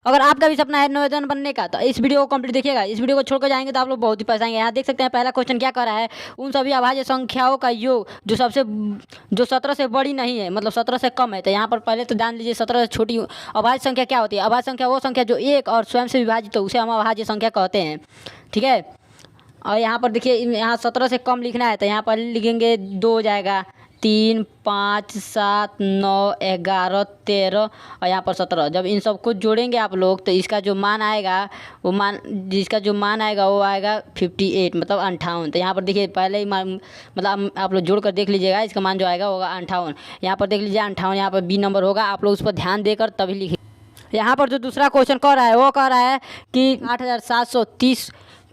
अगर आपका भी सपना है नौजवान बनने का तो इस वीडियो को कंप्लीट देखिएगा। इस वीडियो को छोड़कर जाएंगे तो आप लोग बहुत ही पछताएंगे। यहाँ देख सकते हैं पहला क्वेश्चन क्या कर रहा है, उन सभी अभाज्य संख्याओं का योग जो 17 से बड़ी नहीं है, मतलब 17 से कम है। तो यहाँ पर पहले तो जान लीजिए 17 से छोटी अभाज्य संख्या क्या होती है। अभाज्य संख्या वो संख्या जो एक और स्वयं से विभाजित हो उसे हम अभाज्य संख्या कहते हैं, ठीक है। और यहाँ पर देखिए यहाँ 17 से कम लिखना है तो यहाँ पर लिखेंगे 2 हो जाएगा, 3, 5, 7, 9, 11, 13 और यहाँ पर 17। जब इन सब को जोड़ेंगे आप लोग तो इसका जो मान आएगा वो आएगा 58, मतलब 58। तो यहाँ पर देखिए पहले ही मान, मतलब आप लोग जोड़ कर देख लीजिएगा, इसका मान जो आएगा होगा 58। यहाँ पर देख लीजिए 58, यहाँ पर बी नंबर होगा। आप लोग उस पर ध्यान देकर तभी लिखिए। यहाँ पर जो दूसरा क्वेश्चन कह रहा है वो कह रहा है कि 8730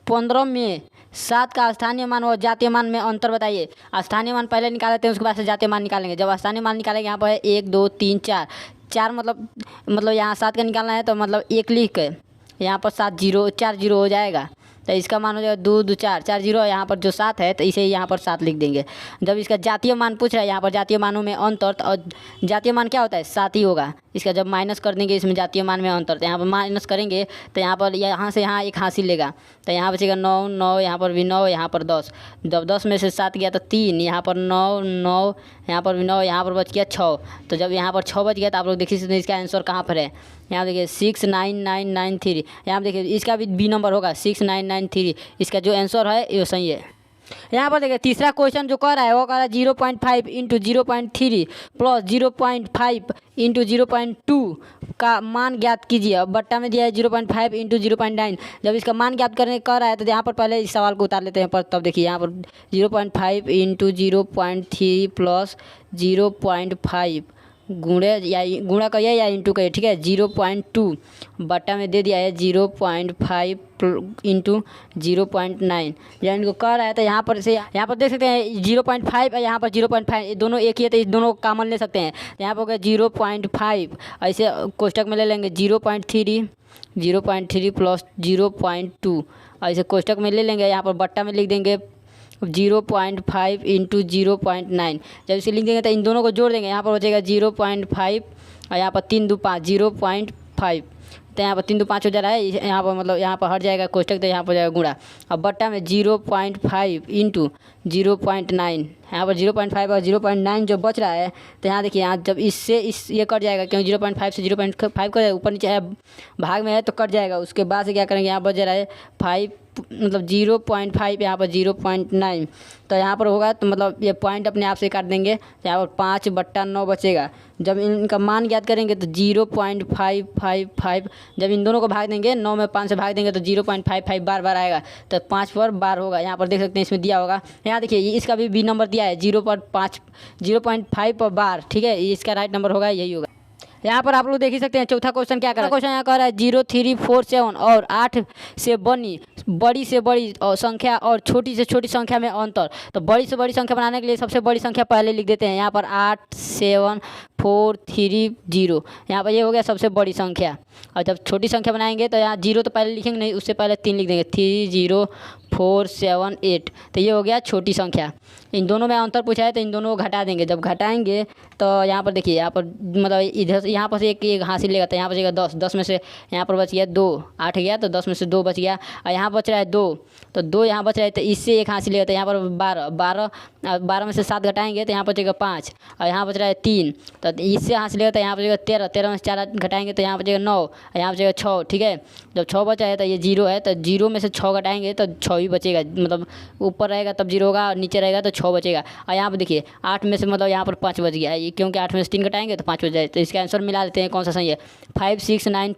15 में 7 का स्थानीय मान और जातीय मान में अंतर बताइए। स्थानीय मान पहले निकाल लेते हैं, उसके बाद से जातीय मान निकालेंगे। जब स्थानीय मान निकालेंगे यहाँ पर है 1 2 3 4 मतलब यहाँ 7 का निकालना है तो मतलब 1 लिख के यहाँ पर 4 0 हो जाएगा। तो इसका मान हो जाएगा 2 2 4 4 0। यहाँ पर जो 7 है तो इसे यहाँ पर 7 लिख देंगे। जब इसका जातीय मान पूछ रहा है, यहाँ पर जातीय मानों में अंतर, और जातीय मान क्या होता है 7 ही होगा। इसका जब माइनस कर देंगे इसमें जातीय मान में अंतर, तो यहाँ पर माइनस करेंगे तो यहाँ पर यहाँ से यहाँ एक हासिल लेगा तो यहाँ बचेगा 9 9, यहाँ पर भी 9, यहाँ पर 10। जब 10 में से 7 गया तो 3, यहाँ पर 9 9, यहाँ पर भी 9, यहाँ पर बच गया 6। तो जब यहाँ पर 6 बच गया तो आप लोग देखिए इसका आंसर कहाँ पर है। यहाँ देखिए 69993। यहाँ देखिए इसका भी बी नंबर होगा 6993। इसका जो आंसर है वो सही है। यहाँ पर देखिए तीसरा क्वेश्चन जो कर रहा है वो कर रहा है 0.5 इंटू 0.3 प्लस 0.5 इंटू 0.2 का मान ज्ञात कीजिए। अब बट्टा में दिया है 0.5 इंटू 0.9। जब इसका मान ज्ञात करने कर रहा है तो यहाँ पर पहले इस सवाल को उतार लेते हैं, पर तब देखिए यहाँ पर 0.5 इंटू 0.3 प्लस 0.5 गुणा करिए या इंटू करिए, ठीक है। 0.2 बट्टा में दे दिया है 0.5 इंटू 0.9। जब इनको कह रहा है तो यहाँ पर देख सकते हैं 0.5 और यहाँ पर 0.5 दोनों एक ही है तो इस दोनों को कॉमन ले सकते हैं। यहाँ पर हो गया 0.5, ऐसे कोष्टक में ले लेंगे 0.3 प्लस 0.2 ऐसे कोष्टक में ले लेंगे। यहाँ पर बट्टा में लिख देंगे 0.5 इंटू 0.9। जब इसे लिख देंगे तो इन दोनों को जोड़ देंगे। यहाँ पर बचेगा 0.5 और यहाँ पर 3 2 5 0.5। तो यहाँ पर 3 2 5 हो जा रहा है, यहाँ पर मतलब यहाँ पर हट जाएगा कोष्टक तो यहाँ पर जाएगा गुणा। अब बट्टा में 0.5 इंटू 0.9। यहाँ पर 0.5 और 0.9 जो बच रहा है तो यहाँ देखिए यहाँ जब इससे ये कट जाएगा, क्योंकि 0.5 से 0.5 का ऊपर नीचे है भाग में है तो कट जाएगा। उसके बाद से क्या करेंगे, यहाँ बच रहा है 5 मतलब 0.5, यहाँ पर 0.9। तो यहाँ पर होगा तो मतलब ये पॉइंट अपने आप से काट देंगे। यहाँ पर 5/9 बचेगा। जब इनका मान ज्ञात करेंगे तो 0.555। जब इन दोनों को भाग देंगे 9 में 5 से भाग देंगे तो 0.55 बार बार आएगा तो 5 पर बार होगा। यहाँ पर देख सकते हैं इसमें दिया होगा। यहाँ देखिए इसका भी बी नंबर दिया है 0.5 पर बार, ठीक है। इसका राइट नंबर होगा, यही होगा। यहाँ पर आप लोग देख ही सकते हैं चौथा क्वेश्चन क्या कर रहा है। क्वेश्चन यहाँ कह रहा है 0 3 4 7 और 8 से बड़ी से बड़ी संख्या और छोटी से छोटी संख्या में अंतर। तो बड़ी से बड़ी संख्या बनाने के लिए सबसे बड़ी संख्या पहले लिख देते हैं। यहाँ पर 8 7 4 3 0, यहाँ पर ये हो गया सबसे बड़ी संख्या। और जब छोटी संख्या बनाएंगे तो यहाँ 0 तो पहले लिखेंगे नहीं, उससे पहले 3 लिख देंगे 3 0 4 7 8। तो ये हो गया छोटी संख्या। इन दोनों में अंतर पूछा है तो इन दोनों को घटा देंगे। जब घटाएंगे तो यहाँ पर देखिए यहाँ पर मतलब इधर यहाँ पर से एक हासिल लेगा तो यहाँ बचेगा 10। 10 में से यहाँ पर बच गया 2, 8 गया तो 10 में से 2 बच गया। और यहाँ बच रहा है 2, तो 2 यहाँ बच रहा है तो इससे एक हासिल लेगा तो यहाँ पर 12 में से 7 घटाएंगे तो यहाँ बचेगा 5। और यहाँ बच रहा है 3, तो इससे हासिल लेगा तो यहाँ बचेगा 13। 13 में से 4 घटाएंगे तो यहाँ बचेगा 9 और यहाँ बचेगा 6, ठीक है। जब 6 बचा है तो ये 0 है तो 0 में से 6 घटाएंगे तो 6 ही बचेगा, मतलब ऊपर रहेगा तब 0 होगा और नीचे रहेगा तो 6 बचेगा। और यहाँ पर देखिए 8 में से मतलब यहाँ पर 5 बच गया है, क्योंकि 8 में से 3 घटाएंगे तो 5 बच जाए। तो इसका आंसर मिला देते हैं कौन सा सही है। 5 6 9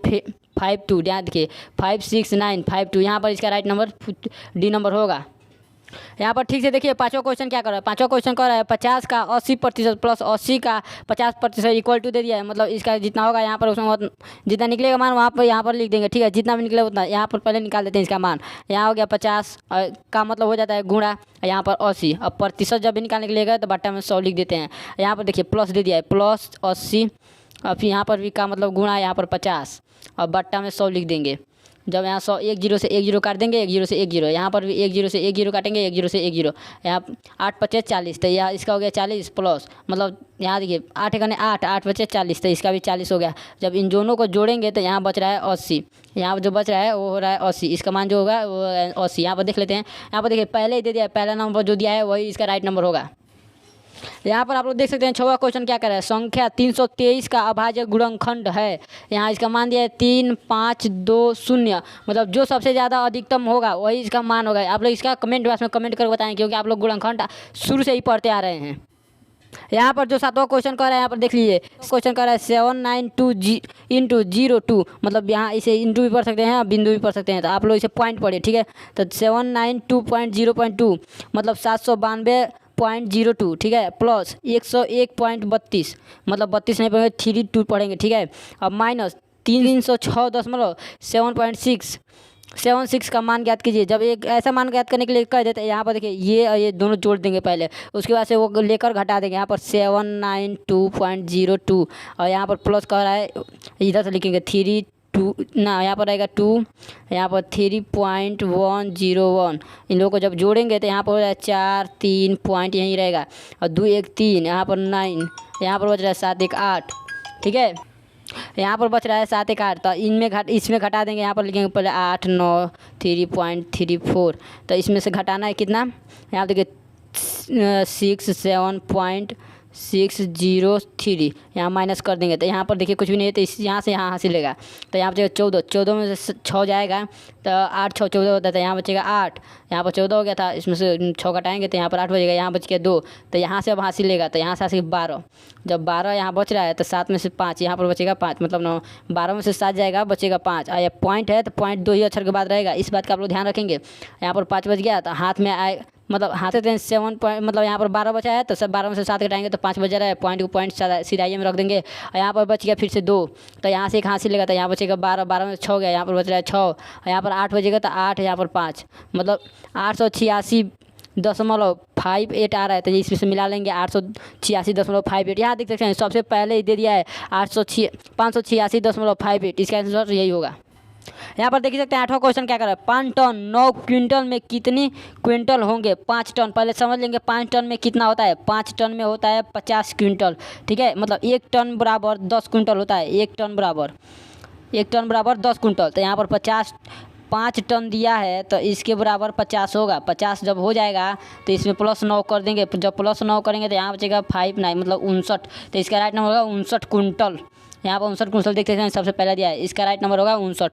5 2। यहाँ देखिए 5 6 9 5 2, यहाँ पर इसका राइट नंबर डी नंबर होगा। यहाँ पर ठीक से देखिए पाँचवा क्वेश्चन क्या कर रहा है। पाँचवा क्वेश्चन कर रहा है 50 का 80% प्लस 80 का 50% इक्वल टू दे दिया है। मतलब इसका जितना होगा यहाँ पर उसमें जितना निकलेगा मान वहाँ पर यहाँ पर लिख देंगे, ठीक है। जितना भी निकलेगा उतना यहाँ पर पहले निकाल देते हैं इसका मान। यहाँ हो गया 50 का मतलब हो जाता है गुणा, यहाँ पर 80। अब प्रतिशत जब भी निकालने के लिए तो बट्टा में 100 लिख देते हैं। यहाँ पर देखिए प्लस दे दिया है प्लस 80, और फिर यहाँ पर भी का मतलब गुणा, यहाँ पर 50 और बट्टा में 100 लिख देंगे। जब यहाँ 100 एक जीरो से एक जीरो काट देंगे, एक जीरो से एक जीरो, यहाँ पर भी एक जीरो से एक जीरो काटेंगे, एक जीरो से एक जीरो, यहाँ 8 पचे 40, तो यह इसका हो गया 40 प्लस, मतलब यहाँ देखिए 8 एकने 8, 8 पचे 40, तो इसका भी 40 हो गया। जब इन दोनों को जोड़ेंगे तो यहाँ बच रहा है 80, यहाँ जो बच रहा है वो हो रहा है 80, इसका मान जो होगा वो 80। यहाँ पर देख लेते हैं, यहाँ पर देखिए पहले ही दे दिया है, पहला नंबर जो दिया है वही इसका राइट नंबर होगा। यहाँ पर आप लोग देख सकते हैं 6वां क्वेश्चन क्या कर रहा है, संख्या 323 का अभाज्य गुणनखंड है। यहाँ इसका मान दिया है 3 5 2 0, मतलब जो सबसे ज़्यादा अधिकतम होगा वही इसका मान होगा। आप लोग इसका कमेंट बॉक्स में कमेंट करके बताएं, क्योंकि आप लोग गुणनखंड शुरू से ही पढ़ते आ रहे हैं। यहाँ पर जो 7वां क्वेश्चन कर रहा है, यहाँ पर देख लीजिए क्वेश्चन कर रहा है 792 इंटू 02, मतलब यहाँ इसे इंटू भी पढ़ सकते हैं, बिंदु भी पढ़ सकते हैं, तो आप लोग इसे पॉइंट पढ़िए, ठीक है। तो 792.0.2 मतलब 792.02, ठीक है, प्लस 101.32, मतलब 32 नहीं पढ़ेंगे 32 पढ़ेंगे, ठीक है। अब माइनस 306.76 का मान ज्ञात कीजिए। जब एक ऐसा मान ज्ञात करने के लिए कह देते हैं, यहाँ पर देखिए ये और ये दोनों जोड़ देंगे पहले, उसके बाद से वो लेकर घटा देंगे। यहाँ पर 792.02 और यहाँ पर प्लस कर रहा है, इधर से लिखेंगे 32 ना, यहाँ पर रहेगा 2, यहाँ पर 3.101। इन लोगों को जब जोड़ेंगे तो यहाँ पर हो जाए 4 3 पॉइंट यहीं रहेगा, और 2 1 3, यहाँ पर 9, यहाँ पर बच रहा है 7 1 8, ठीक है। यहाँ पर बच रहा है 7 1 8, तो इसमें घटा देंगे। यहाँ पर लिखेंगे पहले 8 9 3.34, तो इसमें से घटाना है कितना, यहाँ देखिए 67.603, यहाँ माइनस कर देंगे तो यहाँ पर देखिए कुछ भी नहीं है, तो इस यहाँ से यहाँ हासिलेगा, तो यहाँ बचेगा 14 में से 6 जाएगा तो 8 6 14 होता है, तो यहाँ बचेगा 8, यहाँ पर 14 हो गया था, इसमें से 6 घटाएंगे तो यहाँ पर 8 बचेगा, यहाँ बच गया 2, तो यहाँ से अब हासिलेगा, तो यहाँ से हासिल 12, जब 12 यहाँ बच रहा है तो 7 में से 5 यहाँ पर बचेगा 5, मतलब 9, 12 में से 7 जाएगा बचेगा 5, और यह पॉइंट है तो पॉइंट 2 ही अक्षर के बाद रहेगा, इस बात का आप लोग ध्यान रखेंगे। यहाँ पर 5 बच गया तो हाथ में आए, मतलब हाथ से 7 पॉइंट, मतलब यहाँ पर 12 बचा है तो सब 12 में से 7 घटाएंगे तो 5 बचा रहा है, पॉइंट को पॉइंट सिराइए में रख देंगे, और यहाँ पर बच गया फिर से 2, तो यहाँ से एक हासिल लेगा, तो यहाँ बचेगा 12, 12 में 6 गया, यहाँ पर बच रहा है 6, और यहाँ पर 8 बचेगा तो 8, यहाँ पर 5, मतलब 886.58 आ रहा है, तो इसमें से मिला लेंगे 886.58। यहाँ देख सकते हैं सबसे पहले ही दे दिया है 586.58, इसका आंसर यही होगा। यहाँ पर देख सकते हैं 8वां क्वेश्चन क्या कर रहा है, 5 टन 9 क्विंटल में कितनी क्विंटल होंगे। 5 टन पहले समझ लेंगे 5 टन में कितना होता है, 5 टन में होता है 50 क्विंटल, ठीक है, मतलब 1 टन बराबर 10 क्विंटल होता है, 1 टन बराबर 10 क्विंटल, तो यहाँ पर 5 टन दिया है तो इसके बराबर 50 होगा। 50 जब हो जाएगा तो इसमें प्लस 9 कर देंगे, जब प्लस 9 करेंगे तो यहाँ बचेगा 5 9, मतलब 59, तो इसका राइट नंबर होगा 59 कुंटल। यहाँ पर 59 कुंटल देखते हैं सबसे पहले दिया है, इसका राइट नंबर होगा 59।